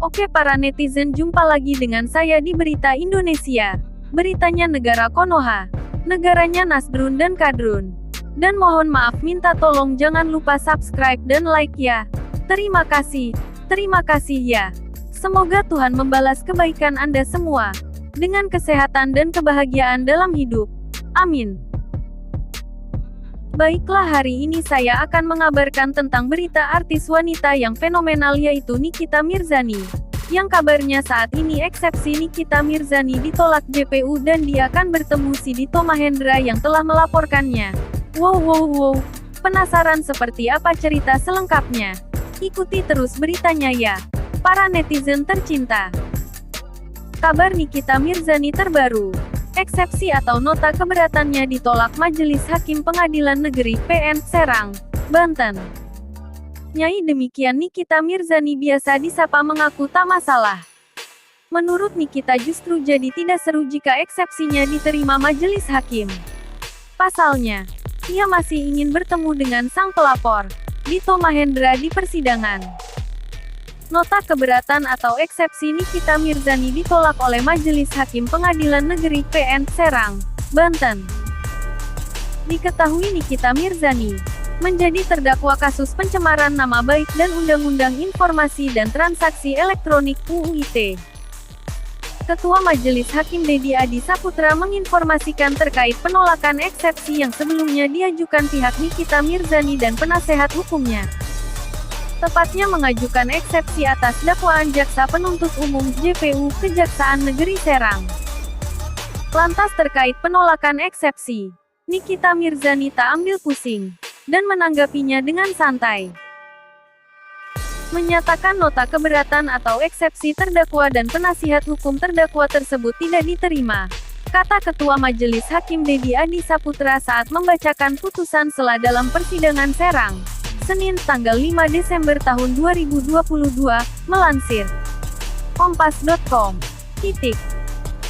Oke para netizen, jumpa lagi dengan saya di Berita Indonesia. Beritanya negara Konoha. Negaranya Nasdrun dan Kadrun. Dan mohon maaf minta tolong jangan lupa subscribe dan like ya. Terima kasih ya. Semoga Tuhan membalas kebaikan Anda semua. Dengan kesehatan dan kebahagiaan dalam hidup. Amin. Baiklah, hari ini saya akan mengabarkan tentang berita artis wanita yang fenomenal yaitu Nikita Mirzani. Yang kabarnya saat ini eksepsi Nikita Mirzani ditolak JPU dan dia akan bertemu si Dito Mahendra yang telah melaporkannya. Wow. Penasaran seperti apa cerita selengkapnya? Ikuti terus beritanya ya, para netizen tercinta. Kabar Nikita Mirzani terbaru. Eksepsi atau nota keberatannya ditolak Majelis Hakim Pengadilan Negeri PN Serang, Banten. Nyai demikian Nikita Mirzani biasa disapa mengaku tak masalah. Menurut Nikita justru jadi tidak seru jika eksepsinya diterima Majelis Hakim. Pasalnya, ia masih ingin bertemu dengan sang pelapor, Dito Mahendra di persidangan. Nota keberatan atau eksepsi Nikita Mirzani ditolak oleh Majelis Hakim Pengadilan Negeri PN Serang, Banten. Diketahui Nikita Mirzani menjadi terdakwa kasus pencemaran nama baik dan Undang-Undang Informasi dan Transaksi Elektronik (UU ITE). Ketua Majelis Hakim Dedi Adi Saputra menginformasikan terkait penolakan eksepsi yang sebelumnya diajukan pihak Nikita Mirzani dan penasehat hukumnya. Tepatnya mengajukan eksepsi atas dakwaan Jaksa Penuntut Umum JPU Kejaksaan Negeri Serang. Lantas terkait penolakan eksepsi, Nikita Mirzani tak ambil pusing, dan menanggapinya dengan santai. Menyatakan nota keberatan atau eksepsi terdakwa dan penasihat hukum terdakwa tersebut tidak diterima, kata Ketua Majelis Hakim Dedi Adi Saputra saat membacakan putusan sela dalam persidangan Serang, Senin tanggal 5 Desember tahun 2022, melansir Kompas.com.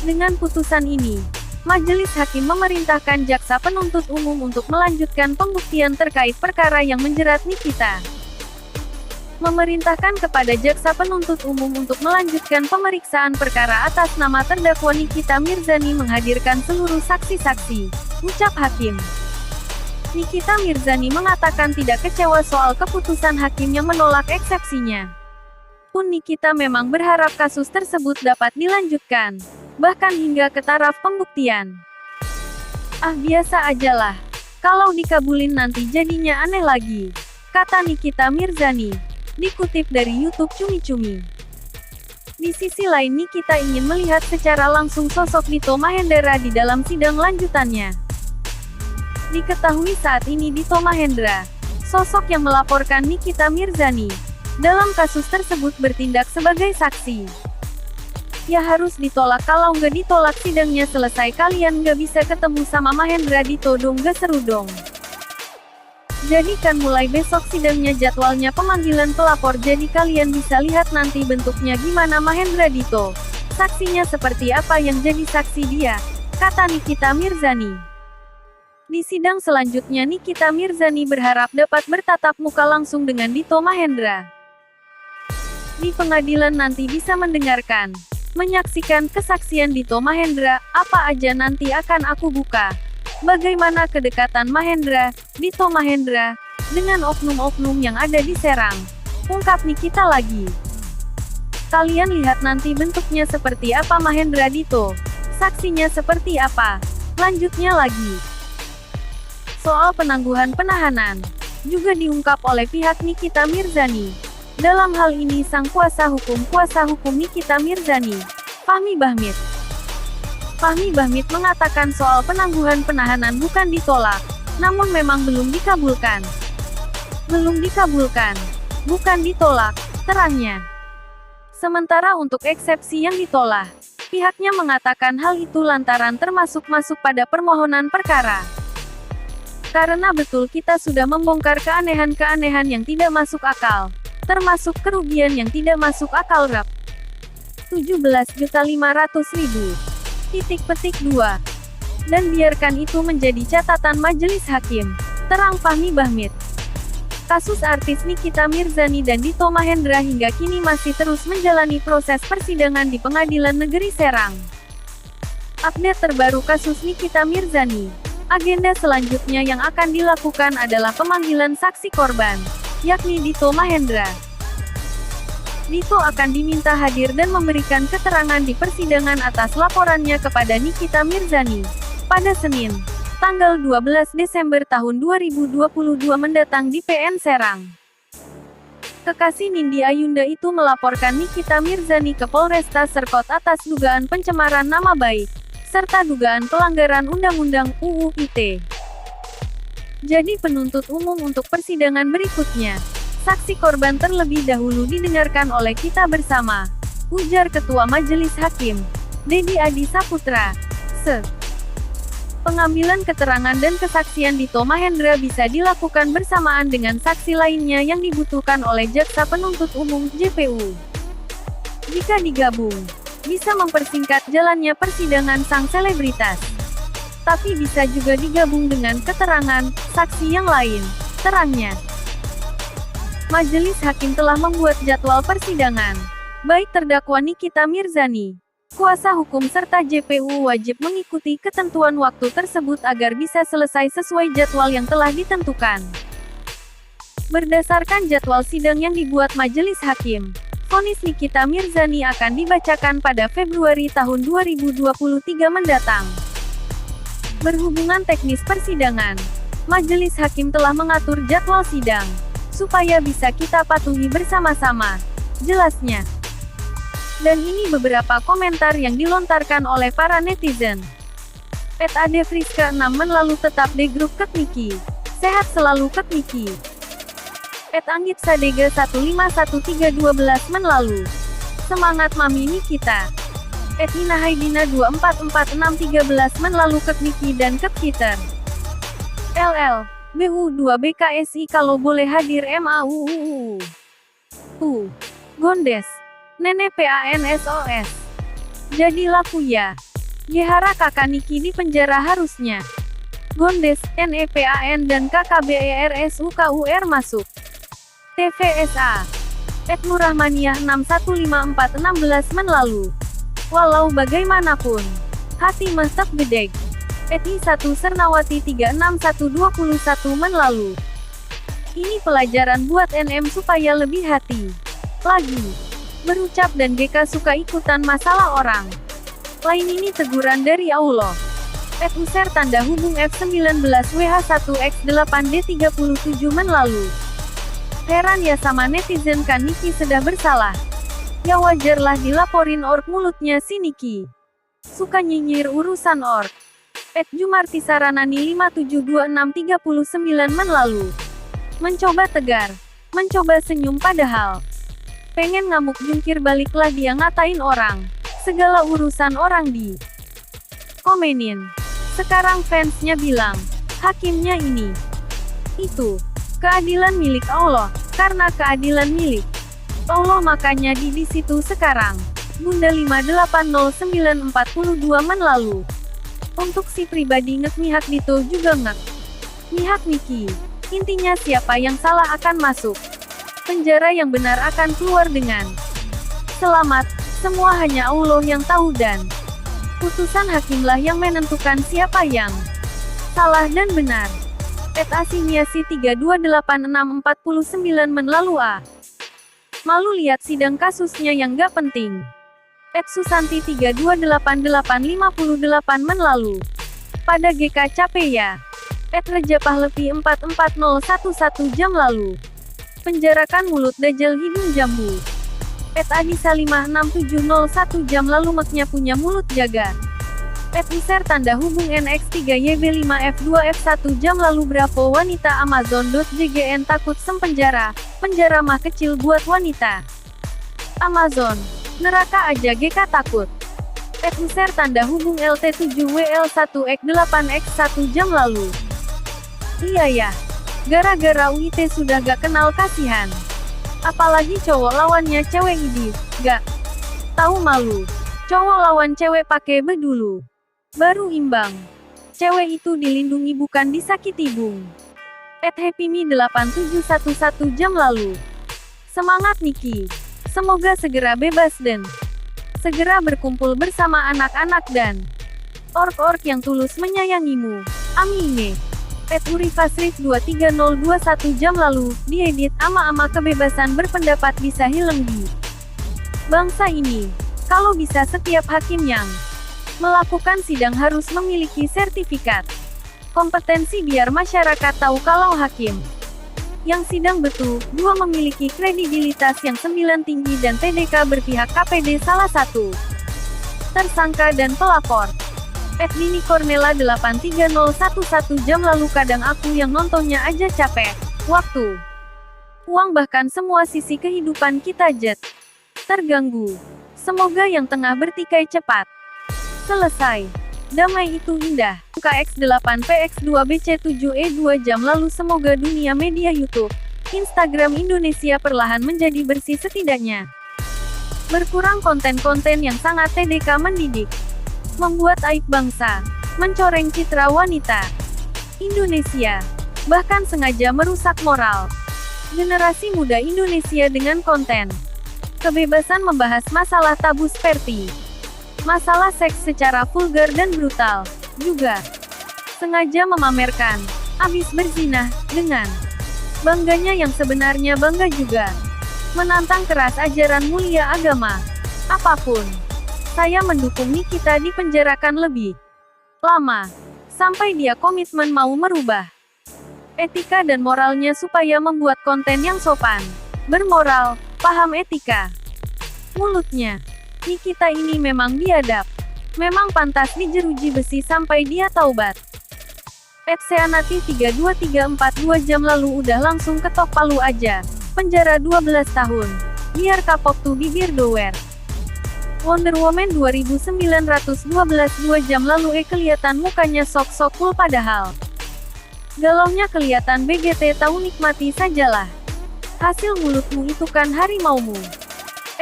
Dengan putusan ini, Majelis Hakim memerintahkan Jaksa Penuntut Umum untuk melanjutkan pembuktian terkait perkara yang menjerat Nikita. Memerintahkan kepada Jaksa Penuntut Umum untuk melanjutkan pemeriksaan perkara atas nama terdakwa Nikita Mirzani menghadirkan seluruh saksi-saksi, ucap Hakim. Nikita Mirzani mengatakan tidak kecewa soal keputusan hakim yang menolak eksepsinya. Pun Nikita memang berharap kasus tersebut dapat dilanjutkan, bahkan hingga ke taraf pembuktian. Biasa ajalah. Kalau dikabulin nanti jadinya aneh lagi, kata Nikita Mirzani. Dikutip dari YouTube Cumi Cumi. Di sisi lain Nikita ingin melihat secara langsung sosok Dito Mahendra di dalam sidang lanjutannya. Diketahui saat ini Dito Mahendra, sosok yang melaporkan Nikita Mirzani, dalam kasus tersebut bertindak sebagai saksi. Ya harus ditolak, kalau nggak ditolak sidangnya selesai kalian nggak bisa ketemu sama Mahendra Dito dong, gak seru dong. Jadi kan mulai besok sidangnya jadwalnya pemanggilan pelapor, jadi kalian bisa lihat nanti bentuknya gimana Mahendra Dito. Saksinya seperti apa yang jadi saksi dia, kata Nikita Mirzani. Di sidang selanjutnya Nikita Mirzani berharap dapat bertatap muka langsung dengan Dito Mahendra. Di pengadilan nanti bisa mendengarkan, menyaksikan kesaksian Dito Mahendra, apa aja nanti akan aku buka. Bagaimana kedekatan Mahendra, Dito Mahendra, dengan oknum-oknum yang ada di Serang, ungkap Nikita lagi. Kalian lihat nanti bentuknya seperti apa Mahendra Dito, saksinya seperti apa, lanjutnya lagi. Soal penangguhan penahanan, juga diungkap oleh pihak Nikita Mirzani. Dalam hal ini sang kuasa hukum Nikita Mirzani, Fahmi Bahmit mengatakan soal penangguhan penahanan bukan ditolak, namun memang belum dikabulkan. Bukan ditolak, terangnya. Sementara untuk eksepsi yang ditolak, pihaknya mengatakan hal itu lantaran termasuk masuk pada permohonan perkara. Karena betul kita sudah membongkar keanehan-keanehan yang tidak masuk akal, termasuk kerugian yang tidak masuk akal Rp. 17.500.000. 2. Dan biarkan itu menjadi catatan Majelis Hakim, terang Fahmi Bahmit. Kasus artis Nikita Mirzani dan Dito Mahendra hingga kini masih terus menjalani proses persidangan di Pengadilan Negeri Serang. Update terbaru kasus Nikita Mirzani. Agenda selanjutnya yang akan dilakukan adalah pemanggilan saksi korban, yakni Dito Mahendra. Dito akan diminta hadir dan memberikan keterangan di persidangan atas laporannya kepada Nikita Mirzani pada Senin, tanggal 12 Desember tahun 2022 mendatang di PN Serang. Kekasih Nindi Ayunda itu melaporkan Nikita Mirzani ke Polresta Serkot atas dugaan pencemaran nama baik, serta dugaan pelanggaran Undang-Undang UU ITE. Jadi penuntut umum untuk persidangan berikutnya, saksi korban terlebih dahulu didengarkan oleh kita bersama, ujar Ketua Majelis Hakim, Dedi Adi Saputra. Pengambilan keterangan dan kesaksian Dito Mahendra bisa dilakukan bersamaan dengan saksi lainnya yang dibutuhkan oleh Jaksa Penuntut Umum (JPU). Jika digabung, bisa mempersingkat jalannya persidangan sang selebritas. Tapi bisa juga digabung dengan keterangan saksi yang lain, terangnya. Majelis Hakim telah membuat jadwal persidangan, baik terdakwa Nikita Mirzani, kuasa hukum serta JPU wajib mengikuti ketentuan waktu tersebut agar bisa selesai sesuai jadwal yang telah ditentukan. Berdasarkan jadwal sidang yang dibuat Majelis Hakim, vonis Nikita Mirzani akan dibacakan pada Februari tahun 2023 mendatang. Berhubungan teknis persidangan, Majelis Hakim telah mengatur jadwal sidang, supaya bisa kita patuhi bersama-sama, jelasnya. Dan ini beberapa komentar yang dilontarkan oleh para netizen. @adefriska6 menlalu tetap de grup Kek Niki. Sehat selalu Kek Niki. @anggitsadega151312 menlalu. Semangat Mami Nikita. @inahaidina244613 menlalu Kek Niki dan Kek Peter. LL, BU2 BKSI kalau boleh hadir MAUUU. Gondes. Nenek PANSOS. Jadi laku ya. Gehara kakak Niki di penjara harusnya. Gondes, NEPAN dan KKBERSUKUR masuk. TVSA. @nurrahmaniah 615416 menlalu. Walau bagaimanapun, hati mantap gedeg. @I1 Sernawati 361221 menlalu. Ini pelajaran buat NM supaya lebih hati lagi berucap dan GK suka ikutan masalah orang lain. Ini teguran dari Allah. @user tanda hubung F19WH1X8D37 menlalu. Heran ya sama netizen kan Niki sudah bersalah. Ya wajarlah dilaporin org mulutnya si Niki. Suka nyinyir urusan org. @jumartisaranani 572639 menlalu. Mencoba tegar. Mencoba senyum padahal pengen ngamuk jungkir baliklah dia ngatain orang. Segala urusan orang di komenin. Sekarang fansnya bilang, hakimnya ini, itu. Keadilan milik Allah, karena keadilan milik Allah makanya di situ sekarang. Bunda 580942 menlalu. Untuk si pribadi ngek mihak Dito juga ngek mihak Niki. Intinya siapa yang salah akan masuk penjara, yang benar akan keluar dengan selamat. Semua hanya Allah yang tahu dan putusan hakimlah yang menentukan siapa yang salah dan benar. @asiniasi 328649 menlalu a. Malu lihat sidang kasusnya yang gak penting. @susanti 328858 menlalu. Pada GK capek ya. @rejapahlepi 44011 jam lalu. Penjarakan mulut dajjal hidung jambu. @adisa56701 jam lalu meknya punya mulut jaga. @user tanda hubung NX3YB5F2F1 jam lalu bravo wanita Amazon.jgn takut penjara mah kecil buat wanita. Amazon. Neraka aja GK takut. @user tanda hubung LT7WL1X8X1 jam lalu. Iya ya. Gara-gara UIT sudah gak kenal kasihan. Apalagi cowok lawannya cewek ini, gak tahu malu. Cowok lawan cewek pakai bedulu. Baru imbang. Cewek itu dilindungi bukan disakiti bung. @happyme8711 jam lalu. Semangat Niki. Semoga segera bebas dan segera berkumpul bersama anak-anak dan ork-ork yang tulus menyayangimu. Amin. @urifasrif23021 jam lalu, diedit, ama-ama kebebasan berpendapat bisa hilang di bangsa ini. Kalau bisa setiap hakim yang melakukan sidang harus memiliki sertifikat kompetensi biar masyarakat tahu kalau hakim yang sidang betul, 2 memiliki kredibilitas yang 9 tinggi dan TDK berpihak KPD salah satu tersangka dan pelapor. @Dini Cornela 83011 jam lalu kadang aku yang nontonnya aja capek. Waktu, uang bahkan semua sisi kehidupan kita terganggu. Semoga yang tengah bertikai cepat selesai. Damai itu indah. KX8PX2BC7E2 jam lalu semoga dunia media YouTube, Instagram Indonesia perlahan menjadi bersih setidaknya. Berkurang konten-konten yang sangat TDK mendidik, membuat aib bangsa, mencoreng citra wanita Indonesia, bahkan sengaja merusak moral generasi muda Indonesia dengan konten kebebasan membahas masalah tabu seperti masalah seks secara vulgar dan brutal, juga sengaja memamerkan abis berzinah dengan bangganya yang sebenarnya bangga juga menantang keras ajaran mulia agama. Apapun, saya mendukung Nikita dipenjarakan lebih lama sampai dia komitmen mau merubah etika dan moralnya supaya membuat konten yang sopan, bermoral, paham etika. Mulutnya Nikita ini memang biadab. Memang pantas dijeruji besi sampai dia taubat. @seanati32342 jam lalu udah langsung ketok palu aja. Penjara 12 tahun. Biar kapok tuh bibir doer. Wonder Woman 2912 2 jam lalu kelihatan mukanya sok-sok cool padahal galaunya kelihatan BGT tahu nikmati sajalah. Hasil mulutmu itu kan harimaumu.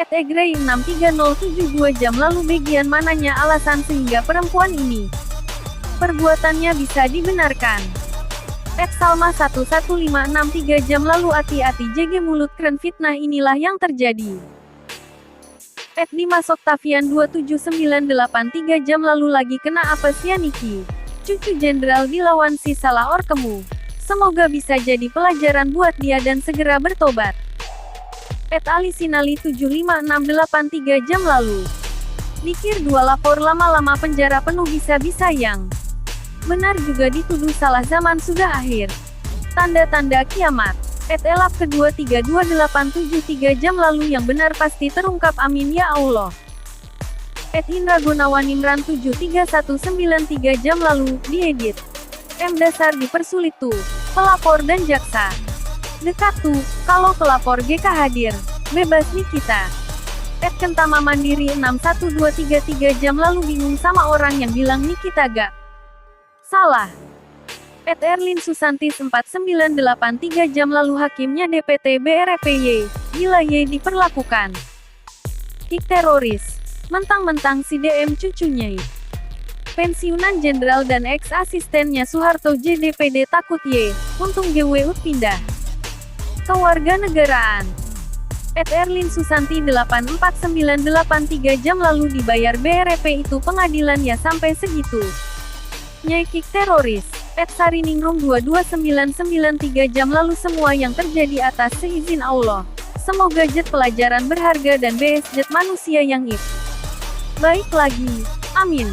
@egrey63072 jam lalu bagian mananya alasan sehingga perempuan ini perbuatannya bisa dibenarkan. @salma11563 jam lalu hati-hati JG mulut keren fitnah inilah yang terjadi. @dimasoktavian27983 jam lalu lagi kena apa sih Niki? Cucu jenderal dilawan si salah orkemu. Semoga bisa jadi pelajaran buat dia dan segera bertobat. @alisinali75683 jam lalu. Mikir 2 lapor lama-lama penjara penuh bisa-bisa yang benar juga dituduh salah zaman sudah akhir. Tanda-tanda kiamat. @elap kedua 32873 jam lalu yang benar pasti terungkap amin ya Allah. @Indra Gunawan Imran 73193 jam lalu, diedit. M dasar dipersulit tuh. Pelapor dan jaksa dekat tuh, kalau pelapor GK hadir, bebas nih kita. @Kentama Mandiri 61233 jam lalu bingung sama orang yang bilang nih kita gak salah. @Erlin Susantis 4983 jam lalu hakimnya DPT BRPY, gila ye diperlakukan kick teroris. Mentang-mentang si DM cucunya pensiunan jenderal dan ex-asistennya Soeharto JDPD takut ye, untung GWU pindah kewarganegaraan. @Erlin Susanti 84983 jam lalu dibayar BRP itu pengadilan ya sampai segitu. Nyekik teroris. @Sariningrum 22993 jam lalu semua yang terjadi atas seizin Allah. Semoga jet pelajaran berharga dan BS jet manusia yang baik lagi. Amin.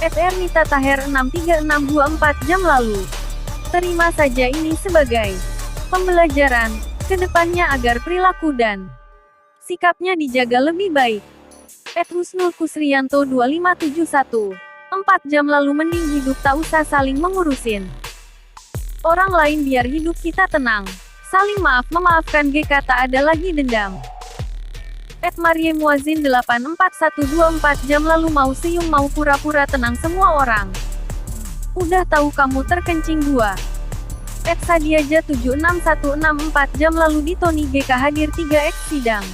@Ernita Taher 63624 jam lalu. Terima saja ini sebagai pembelajaran kedepannya agar perilaku dan sikapnya dijaga lebih baik. @Husnul Kusrianto 2571 4 jam lalu mending hidup tak usah saling mengurusin orang lain biar hidup kita tenang. Saling maaf memaafkan GK tak ada lagi dendam. @Maryam Wazin 84124 jam lalu mau senyum mau pura-pura tenang semua orang. Udah tahu kamu terkencing dua. @Sadiaja 76164 jam lalu di Tony GK hadir 3X sidang.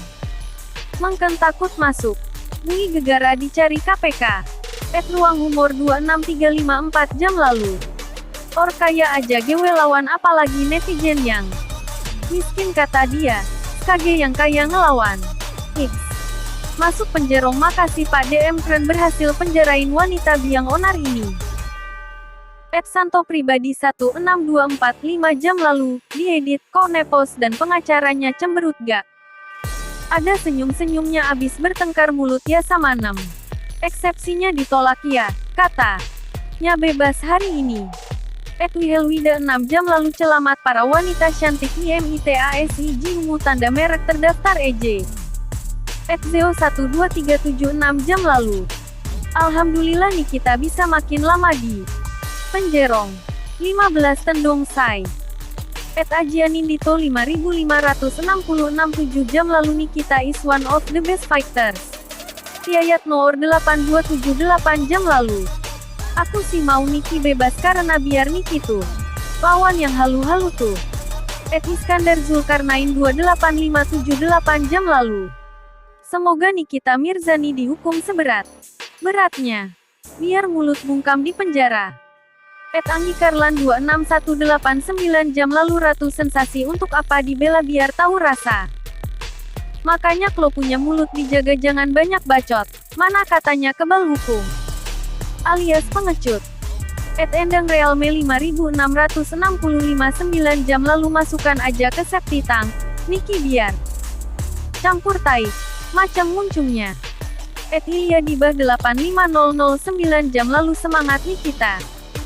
Mengken takut masuk. Bui gegara dicari KPK. @Ruang Humor 26354 jam lalu. Or kaya aja gewe lawan apalagi netizen yang miskin kata dia. Kage yang kaya ngelawan. X. Masuk penjerong makasih Pak DM keren berhasil penjarain wanita biang onar ini. Santo pribadi 16245 jam lalu, diedit, kok nepos dan pengacaranya cemberut gak? Ada senyum-senyumnya abis bertengkar mulut ya sama 6. Eksepsinya ditolak ya, katanya bebas hari ini. Wihelwida 6 jam lalu celamat para wanita cantik IMITASI Jingmu tanda merek terdaftar EJ. Zeo 12376 jam lalu. Alhamdulillah Nikita bisa makin lama di penjerong. 15 tendong say. Ajianindito 5566 7 jam lalu Nikita is one of the best fighters. Tiayat Noor 8278 jam lalu. Aku sih mau Niki bebas karena biar Niki tuh lawan yang halu-halu tuh. Iskandar Zulkarnain 28578 jam lalu. Semoga Nikita Mirzani dihukum seberat-beratnya. Biar mulut bungkam di penjara. Anggi Karlan 26189 jam lalu Ratu sensasi untuk apa dibela biar tahu rasa. Makanya kalau punya mulut dijaga jangan banyak bacot. Mana katanya kebal hukum. Alias pengecut. Endang Realme 5665 9 jam lalu masukkan aja ke septi tank. Niki biar campur tai. Macam muncungnya. Ilya Dibah 85009 jam lalu semangat Nikita.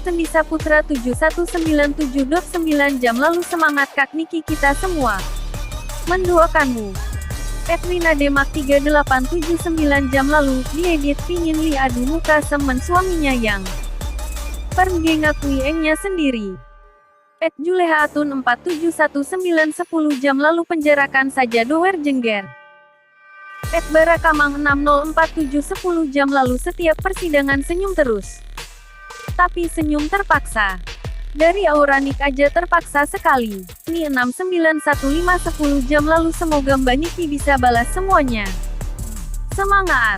Sendisa Putra 7197.9 jam lalu semangat Kak Niki kita semua. Mendoakanmu. Edwina Demak 3879 jam lalu, diedit pingin li adu muka semen suaminya yang pergi ngakui engnya sendiri. Juleha Atun 471910 jam lalu penjarakan saja doer jengger. Barakamang 604710 jam lalu setiap persidangan senyum terus. Tapi senyum terpaksa. Dari Auranik aja terpaksa sekali. Ni 691510 jam lalu semoga Mbak Niki bisa balas semuanya. Semangat.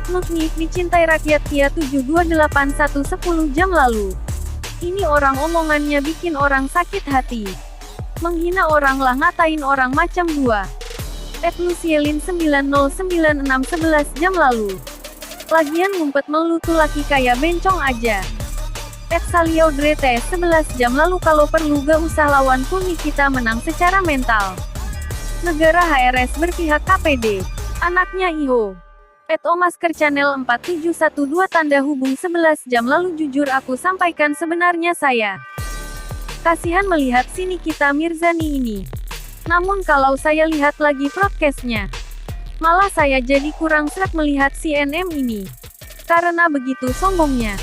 Nutnik dicintai rakyat Kia 728110 jam lalu. Ini orang omongannya bikin orang sakit hati. Menghina orang lah ngatain orang macam gua. Lucielin 909611 jam lalu. Lagian ngumpet melu tuh laki kayak bencong aja. Salio Drete 11 jam lalu kalau perlu gak usah lawan pun kita menang secara mental. Negara HRS berpihak KPD. Anaknya Iho. Omasker Channel 4712 tanda hubung 11 jam lalu jujur aku sampaikan sebenarnya saya kasihan melihat si Nikita Mirzani ini. Namun kalau saya lihat lagi broadcastnya, malah saya jadi kurang sreg melihat si NM ini. Karena begitu sombongnya.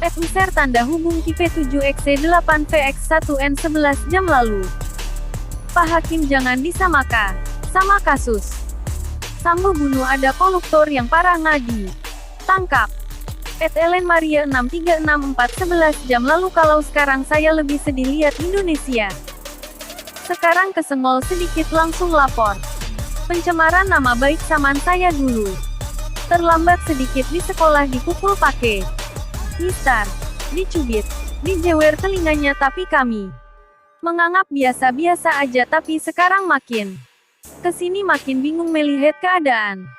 User tanda hubung KP7XC8VX1N11 jam lalu. Pak Hakim jangan disamakan sama kasus Sambo bunuh ada koruptor yang parah ngadi. Tangkap. Ellen Maria 636411 jam lalu kalau sekarang saya lebih sedih lihat Indonesia. Sekarang kesenggol sedikit langsung lapor. Pencemaran nama baik zaman saya dulu. Terlambat sedikit di sekolah dipukul pakai mistar, dicubit, dijewer telinganya tapi kami menganggap biasa-biasa aja tapi sekarang makin kesini makin bingung melihat keadaan.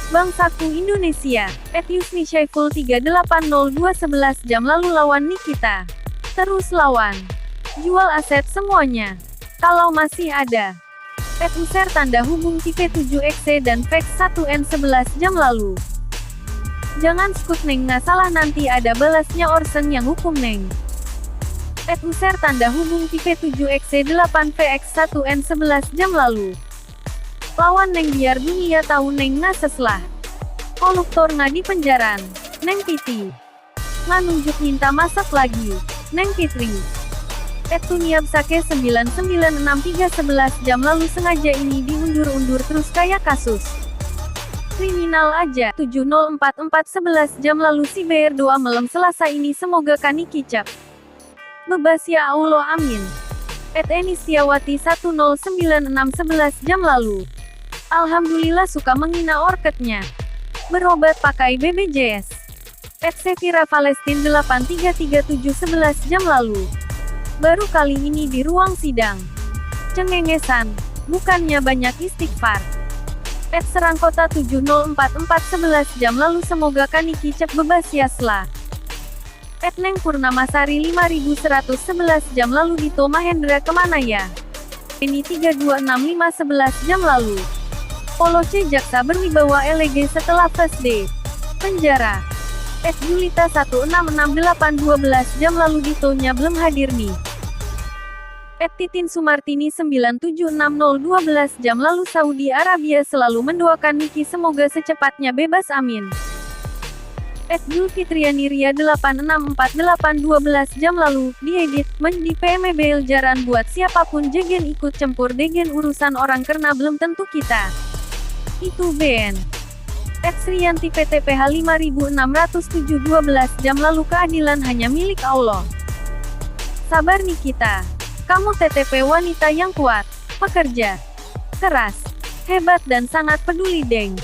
Bangsaku Indonesia, Yusni Syaiful 380211 jam lalu lawan Nikita. Terus lawan. Jual aset semuanya. Kalau masih ada. User tanda hubung KP7XC dan VEX1N11 jam lalu. Jangan skut neng nggak salah nanti ada balasnya Orsen yang hukum neng. User tanda hubung KP7XC8VX1N11 jam lalu. Lawan neng biar dunia tahu neng nggak seslah. Koruptor nggak di penjaran. Neng Piti. Nggak nunjuk minta masak lagi. Neng Fitri. Tuniabsake 996311 jam lalu sengaja ini diundur-undur terus kayak kasus kriminal aja. 704411 jam lalu si BR2 malam Selasa ini semoga Kani kicap. Bebas ya Allah amin. Enistiawati 109611 jam lalu. Alhamdulillah suka menghina orketnya. Berobat pakai BBJS. Sevira Palestine 83337 11 jam lalu. Baru kali ini di ruang sidang. Cengengesan. Bukannya banyak istighfar. Serangkota 7044 11 jam lalu semoga Kaniki cep bebas yasla. Neng Purnamasari 5111 jam lalu Dito Mahendra kemana ya? Ini 3265 11 jam lalu. Polo C jaksa berwibawa LG setelah first day penjara. Julita 1668 12 jam lalu Ditonya belum hadir nih. Titin Sumartini 9760 12 jam lalu Saudi Arabia selalu mendoakan Niki semoga secepatnya bebas amin. Julfitriani Ria 8648 12 jam lalu, diedit, di PMBL jaran buat siapapun jegen ikut campur degen urusan orang karena belum tentu kita. Itu BN. Sriyanti PTPH 5607 12 jam lalu keadilan hanya milik Allah. Sabar Nikita. Kamu TTP wanita yang kuat, pekerja, keras, hebat dan sangat peduli deng.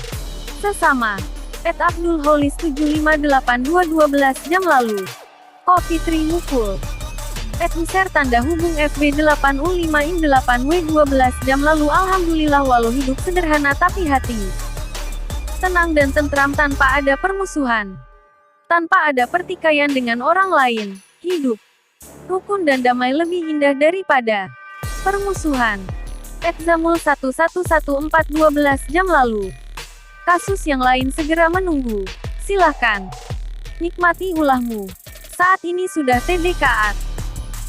Sesama. Abdul Holis 7582 12 jam lalu. Kopi Tri mukul. User tanda hubung FB 8U5 in 8W 12 jam lalu. Alhamdulillah walau hidup sederhana tapi hati tenang dan tentram tanpa ada permusuhan. Tanpa ada pertikaian dengan orang lain. Hidup rukun dan damai lebih indah daripada permusuhan. Zamul 1114 12 jam lalu. Kasus yang lain segera menunggu. Silahkan nikmati ulahmu. Saat ini sudah TDKAT.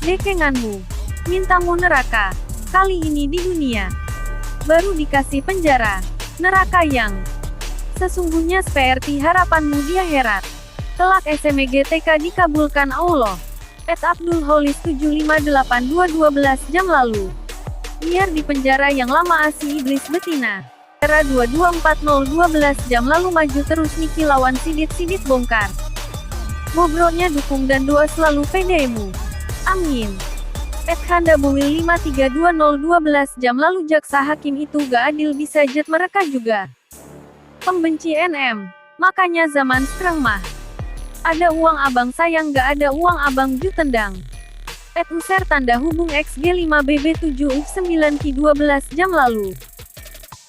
Dekenganmu. Mintamu neraka. Kali ini di dunia. Baru dikasih penjara. Neraka yang sesungguhnya seperti harapanmu di akhirat. Kelak SMGTK dikabulkan Allah. Abdul Holis 7582 12 jam lalu. Biar di penjara yang lama asi iblis betina. Era 2240 12 jam lalu maju terus Niki lawan sidit-sidit bongkar. Bobroknya dukung dan doa selalu PDMU. Amin. Handa Bowil 5320 12 jam lalu jaksa hakim itu gak adil bisa jet mereka juga. Pembenci NM. Makanya zaman sekarang mah. Ada uang abang sayang gak ada uang abang ju tendang. User tanda hubung XG5BB7U9K 12 jam lalu.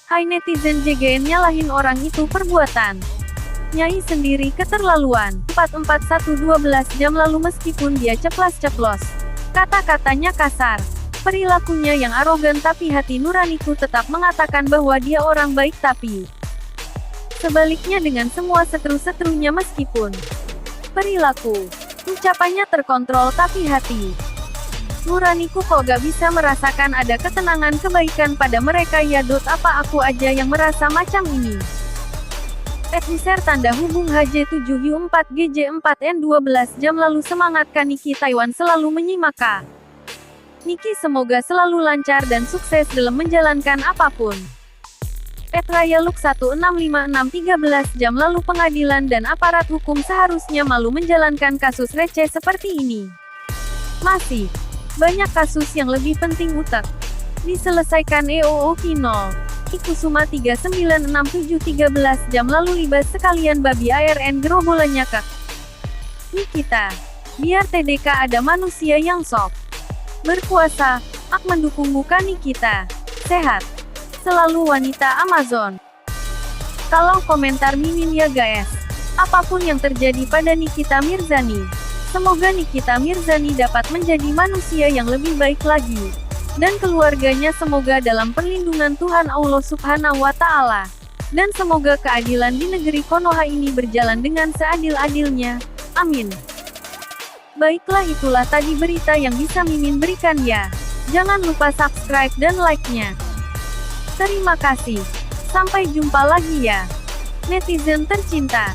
Hai netizen JGN nyalahin orang itu perbuatan. Nyai sendiri keterlaluan. 441 12 jam lalu meskipun dia ceplas-ceplos. Kata-katanya kasar. Perilakunya yang arogan tapi hati nuraniku tetap mengatakan bahwa dia orang baik tapi sebaliknya dengan semua seteru-seterunya meskipun perilaku, ucapannya terkontrol tapi hati nuraniku kok gak bisa merasakan ada ketenangan kebaikan pada mereka ya. Apa aku aja yang merasa macam ini? User tanda hubung HJ7U4GJ4N 12 jam lalu semangat Kaniki Taiwan selalu menyimak Kak. Niki semoga selalu lancar dan sukses dalam menjalankan apapun. Raya Luk 1656 13 jam lalu pengadilan dan aparat hukum seharusnya malu menjalankan kasus receh seperti ini. Masih banyak kasus yang lebih penting utek diselesaikan. EOO Kinol Ikusuma 3967 13 jam lalu libas sekalian babi ARN gerombolannya Kak. Nikita. Biar TDK ada manusia yang sok berkuasa. Ak mendukung bukan Nikita. Sehat selalu wanita Amazon. Kalau komentar mimin ya guys. Apapun yang terjadi pada Nikita Mirzani. Semoga Nikita Mirzani dapat menjadi manusia yang lebih baik lagi. Dan keluarganya semoga dalam perlindungan Tuhan Allah Subhanahu wa Ta'ala. Dan semoga keadilan di negeri Konoha ini berjalan dengan seadil-adilnya. Amin. Baiklah itulah tadi berita yang bisa Mimin berikan ya. Jangan lupa subscribe dan like-nya. Terima kasih. Sampai jumpa lagi ya. Netizen tercinta.